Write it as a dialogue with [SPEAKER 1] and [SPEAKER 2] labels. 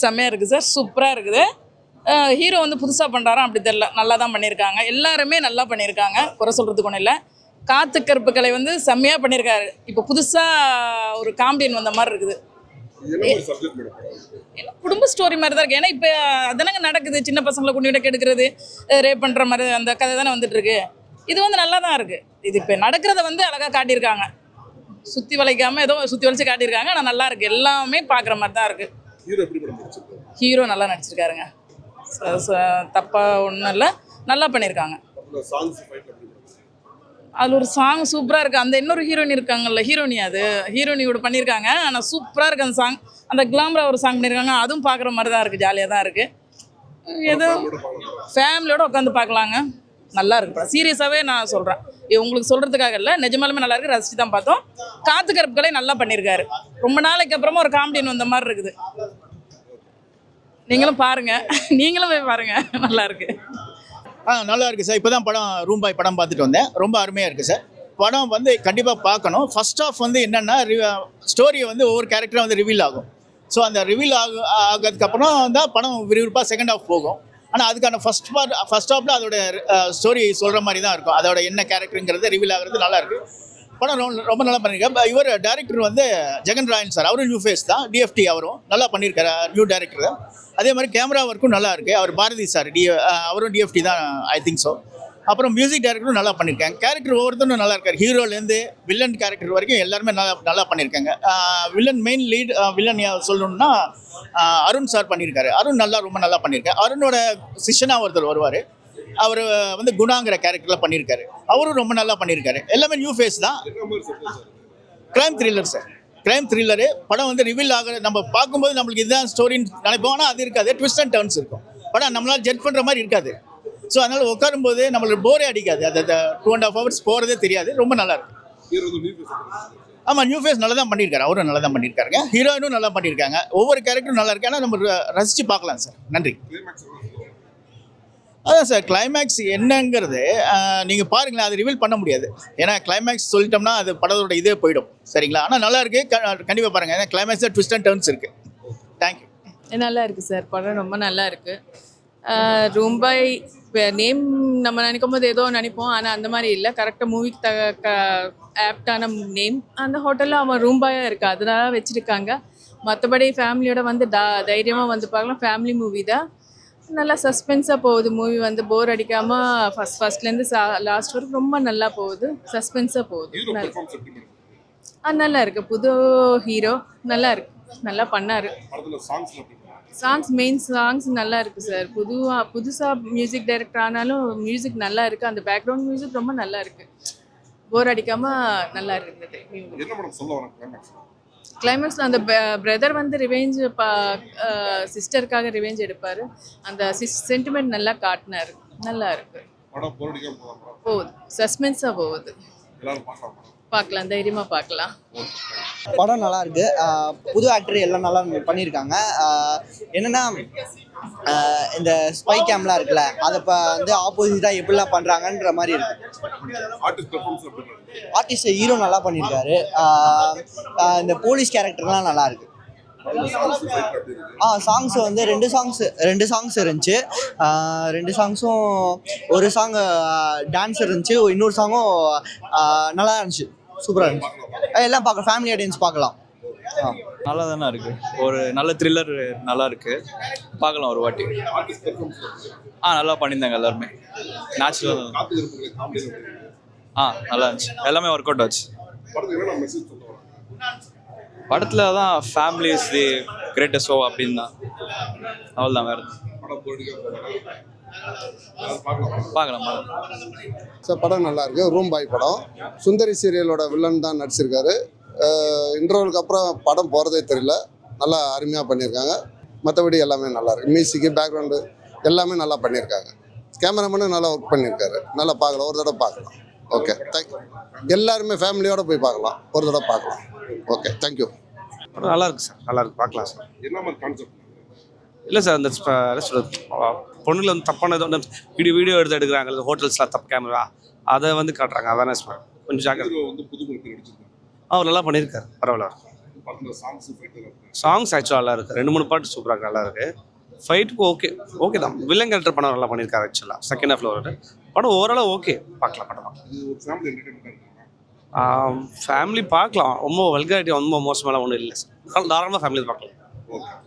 [SPEAKER 1] செம்மையாக இருக்குது சார், சூப்பராக இருக்குது. ஹீரோ வந்து புதுசாக பண்ணுறாராம் அப்படி தெரில, நல்லா தான் பண்ணியிருக்காங்க. எல்லாருமே நல்லா பண்ணியிருக்காங்க, குறை சொல்கிறதுக்கு ஒன்றும் இல்லை. காத்து கருப்பு கலை வந்து செம்மையாக பண்ணியிருக்காரு. இப்போ புதுசாக ஒரு காமெடியன் வந்த மாதிரி இருக்குது. குடும்ப ஸ்டோரி மாதிரி தான் இருக்குது. ஏன்னா இப்போ அதனங்க நடக்குது, சின்ன பசங்களை கொண்டு கெடுக்கிறது, ரேப் பண்ணுற மாதிரி அந்த கதை தானே வந்துட்டு இருக்கு. இது வந்து நல்லா தான் இருக்குது. இது இப்போ நடக்கிறத வந்து அழகாக காட்டியிருக்காங்க, சுற்றி வளைக்காமல் ஏதோ சுற்றி வளைச்சு காட்டியிருக்காங்க. ஆனால் நல்லா இருக்குது, எல்லாமே பார்க்குற மாதிரி தான் இருக்குது. ஹீரோ நல்லா நடிச்சிருக்காருங்க, தப்பாக ஒன்றும் இல்லை, நல்லா பண்ணியிருக்காங்க. அதில் ஒரு சாங் சூப்பராக இருக்குது. அந்த இன்னொரு ஹீரோயின் இருக்காங்கல்ல, ஹீரோனி அது ஹீரோனியோட பண்ணியிருக்காங்க. ஆனால் சூப்பராக இருக்குது அந்த சாங். அந்த கிளாமராக ஒரு சாங் பண்ணியிருக்காங்க, அதுவும் பார்க்குற மாதிரி தான் இருக்குது, ஜாலியாக தான் இருக்குது. எதுவும் ஃபேமிலியோடு உட்காந்து பார்க்கலாங்க, நல்லா இருக்குது. சீரியஸாகவே நான் சொல்கிறேன், உங்களுக்கு சொல்கிறதுக்காக இல்லை, நிஜமாலுமே நல்லா இருக்குது. ரசித்து தான் பார்த்தோம். காத்து கருப்புகளை நல்லா பண்ணியிருக்காரு. ரொம்ப நாளைக்கு அப்புறமா ஒரு காமெடியன் வந்த மாதிரி இருக்குது. நீங்களும் பாருங்கள், நீங்களும் போய் பாருங்கள், நல்லா இருக்குது.
[SPEAKER 2] நல்லா இருக்குது சார். இப்போ தான் படம் ரூம்பாய் படம் பார்த்துட்டு வந்தேன். ரொம்ப அருமையாக இருக்குது சார். படம் வந்து கண்டிப்பாக பார்க்கணும். ஃபர்ஸ்ட் ஆஃப் வந்து என்னென்னா ஸ்டோரியை வந்து ஒவ்வொரு கேரக்டரும் வந்து ரிவீல் ஆகும். ஸோ அந்த ரிவீல் ஆகிறதுக்கப்புறம் தான் படம் விறுவிறுப்பாக செகண்ட் ஆஃப் போகும். ஆனால் அதுக்கான ஃபர்ஸ்ட் ஹாஃபில் அதோட ஸ்டோரி சொல்கிற மாதிரி தான் இருக்கும். அதோட என்ன கேரக்டருங்கிறது ரிவீல் ஆகிறது நல்லாயிருக்கு. படம் ரொம்ப நல்லா பண்ணியிருக்காரு. இவர் டைரக்டர் வந்து ஜெகன் ராயன் சார், அவரும் நியூ ஃபேஸ் தான், டிஎஃப்டி அவரும் நல்லா பண்ணியிருக்காரு, நியூ டைரக்டர் தான். அதே மாதிரி கேமரா ஒர்க்கும் நல்லா இருக்குது. அவர் பாரதி சார் அவரும் டிஎஃப்டி தான், ஐ திங்க் ஸோ. அப்புறம் மியூசிக் டைரக்டரும் நல்லா பண்ணியிருக்காங்க. கேரக்டர் ஒவ்வொருத்தரும் நல்லா இருக்காரு. ஹீரோலேருந்து வில்லன் கேரக்டர் வரைக்கும் எல்லாருமே நல்லா பண்ணியிருக்காங்க. வில்லன் மெயின் லீட் வில்லன் சொல்லணும்னா அருண் சார் பண்ணியிருக்காரு. அருண் ரொம்ப நல்லா பண்ணியிருக்காரு. அருணோட சிஷ்யனாக ஒருத்தர் வருவார், அவர் வந்து குணாங்கிற கேரக்டரில் பண்ணியிருக்காரு. அவரும் ரொம்ப நல்லா பண்ணியிருக்காரு. எல்லாமே நியூ ஃபேஸ் தான். Crime thriller sir, crime thriller. படம் வந்து ரிவீல் ஆகிற நம்ம பார்க்கும்போது நம்மளுக்கு இதுதான் ஸ்டோரின்னு நினைப்போம், ஆனால் அது இருக்காது. ட்விஸ்ட் அண்ட் டர்ன்ஸ் இருக்கும். படம் நம்மளால் ஜட்ஜ் பண்ணுற மாதிரி இருக்காது. ஸோ அதனால் உட்காரும்போது நம்மளுக்கு போரே அடிக்காது. அது 2.5 hours போகிறதே தெரியாது. ரொம்ப நல்லா இருக்கு. ஆமாம், நியூ ஃபேஸ் நல்லா தான் பண்ணியிருக்காரு. அவரும் நல்லா தான் பண்ணியிருக்காருங்க. ஹீரோயினும் நல்லா பண்ணியிருக்காங்க. ஒவ்வொரு கேரக்டரும் நல்லா இருக்கு. ஆனால் நம்ம ரசித்து பார்க்கலாம் சார். நன்றி. அதான் சார், கிளைமேக்ஸ் என்னங்கிறது நீங்கள் பாருங்களேன், அது ரிவீல் பண்ண முடியாது. ஏன்னா கிளைமேக்ஸ் சொல்லிட்டோம்னா அது படத்தோட இதே போயிடும். சரிங்களா? ஆனால் நல்லா இருக்குது, கண்டிப்பாக பாருங்கள். ஏன்னா கிளைமேக்ஸில் ட்விஸ்ட் அண்ட் டர்ன்ஸ் இருக்குது. தேங்க்யூ.
[SPEAKER 3] நல்லா இருக்குது சார், படம் ரொம்ப நல்லா இருக்குது. ரூம்பாய் நேம் நம்ம நினைக்கும் போது ஏதோ நினைப்போம், ஆனால் அந்த மாதிரி இல்லை. கரெக்டாக மூவிக்கு ஆப்டான நேம். அந்த ஹோட்டலில் அவன் ரூம்பாயாக இருக்குது, அதனால வச்சுருக்காங்க. மற்றபடி ஃபேமிலியோட வந்து தைரியமாக வந்து பார்க்கலாம். ஃபேமிலி மூவி தான், நல்லா சஸ்பென்ஸாக போகுது. மூவி வந்து போர் அடிக்காமல் ஃபர்ஸ்ட்லேருந்து லாஸ்ட் வரைக்கும் ரொம்ப நல்லா போகுது. சஸ்பென்ஸாக போகுது. நல்லா இருக்குது. புது ஹீரோ நல்லா இருக்கு, நல்லா பண்ணார். சாங்ஸ் மெயின் சாங்ஸ் நல்லா இருக்குது சார். புதுசாக மியூசிக் டைரக்டர் ஆனாலும் மியூசிக் நல்லா இருக்குது. அந்த பேக்ரவுண்ட் மியூசிக் ரொம்ப நல்லா இருக்குது. போர் அடிக்காமல் நல்லா இருக்குது. கிளைமேக்ஸில் அந்த பிரதர் வந்து ரிவெஞ்ச் சிஸ்டருக்காக ரிவெஞ்ச் எடுப்பார். அந்த சென்டிமெண்ட் நல்லா காட்டினார். நல்லா இருக்கு. போகுது, சஸ்பென்ஸாக போகுது. பார்க்கலாம், தைரியமாக பார்க்கலாம்.
[SPEAKER 4] படம் நல்லா இருக்கு. புது ஆக்டர் எல்லாம் நல்லா பண்ணியிருக்காங்க. என்னென்னா இந்த ஸ்பை கேம்லாம் இருக்குல்ல, அதை இப்போ வந்து ஆப்போசிட்டாக எப்படிலாம் பண்ணுறாங்கன்ற மாதிரி இருக்கு. ஆர்டிஸ்ட் ஹீரோ நல்லா பண்ணியிருக்காரு. இந்த போலீஸ் கேரக்டர்லாம் நல்லா இருக்கு. சாங்ஸ் வந்து ரெண்டு சாங்ஸ் இருந்துச்சு. 2 சாங்ஸும், ஒரு சாங் டான்ஸ் இருந்துச்சு, இன்னொரு சாங்கும் நல்லா இருந்துச்சு. சூப்பராக இருந்துச்சு. எல்லாம் பார்க்கலாம், ஃபேமிலி ஆடியன்ஸ் பார்க்கலாம்.
[SPEAKER 5] நல்லா தானே இருக்குது. ஒரு நல்ல த்ரில்லர் நல்லா இருக்குது, பார்க்கலாம் ஒரு வாட்டி. நல்லா பண்ணியிருந்தாங்க எல்லாருமே. நேச்சுரல் நல்லா இருந்துச்சு. எல்லாமே ஒர்க் அவுட் ஆச்சு. படத்தில் தான் family is the greatest show அப்படின்னு தான். அவ்வளோதான், வேறு பார்க்கலாம்.
[SPEAKER 6] சார் படம் நல்லா இருக்கு. ரூம்பாய் படம். சுந்தரி சீரியலோட வில்லன் தான் நடிச்சிருக்காரு. இன்டர்வலுக்கு அப்புறம் படம் போகிறதே தெரியல. நல்லா அருமையாக பண்ணியிருக்காங்க. மற்றபடி எல்லாமே நல்லா இருக்கு. மியூசிக்கு, பேக்ரவுண்டு எல்லாமே நல்லா பண்ணியிருக்காங்க. கேமராமேனும் நல்லா ஒர்க் பண்ணியிருக்காரு. நல்லா பார்க்கலாம், ஒரு தடவை பார்க்கலாம். Okay, thank you. எல்லாருமே ஃபேமிலியோடு போய் பார்க்கலாம், ஒரு தடவை பார்க்கலாம். Okay, thank you.
[SPEAKER 7] நல்லா இருக்கு சார், நல்லா இருக்கு, பார்க்கலாம் சார்.
[SPEAKER 6] என்ன மாதிரி கான்செப்ட்?
[SPEAKER 7] இல்லை சார், அந்த பொண்ணுல வந்து தப்பான வீடியோ எடுக்கிறாங்க ஹோட்டல்ஸில், தப்பு கேமரா அதை வந்து காட்டுறாங்க. அவேர்னஸ் கொஞ்சம் ஜாக்கிரதை. அவர் நல்லா பண்ணியிருக்காரு, பரவாயில்ல. சாங்ஸ் ஆக்சுவலாக நல்லா இருக்குது, 2-3 பாட்டு சூப்பராக நல்லா இருக்குது. ஃபைட்டுக்கு ஓகே தான். வில்லன் கேரக்டர் படம் நல்லா பண்ணியிருக்காரு ஆக்சுவலாக. செகண்ட் ஹாஃபில் ஒரு படம் ஓவராலாக ஓகே, பார்க்கலாம் படம் தான். ஃபேமிலி பார்க்கலாம். ரொம்ப வல்காரிட்டி ரொம்ப மோசமெல்லாம் ஒன்றும் இல்லை சார். தாராளமாக ஃபேமிலி பார்க்கலாம்.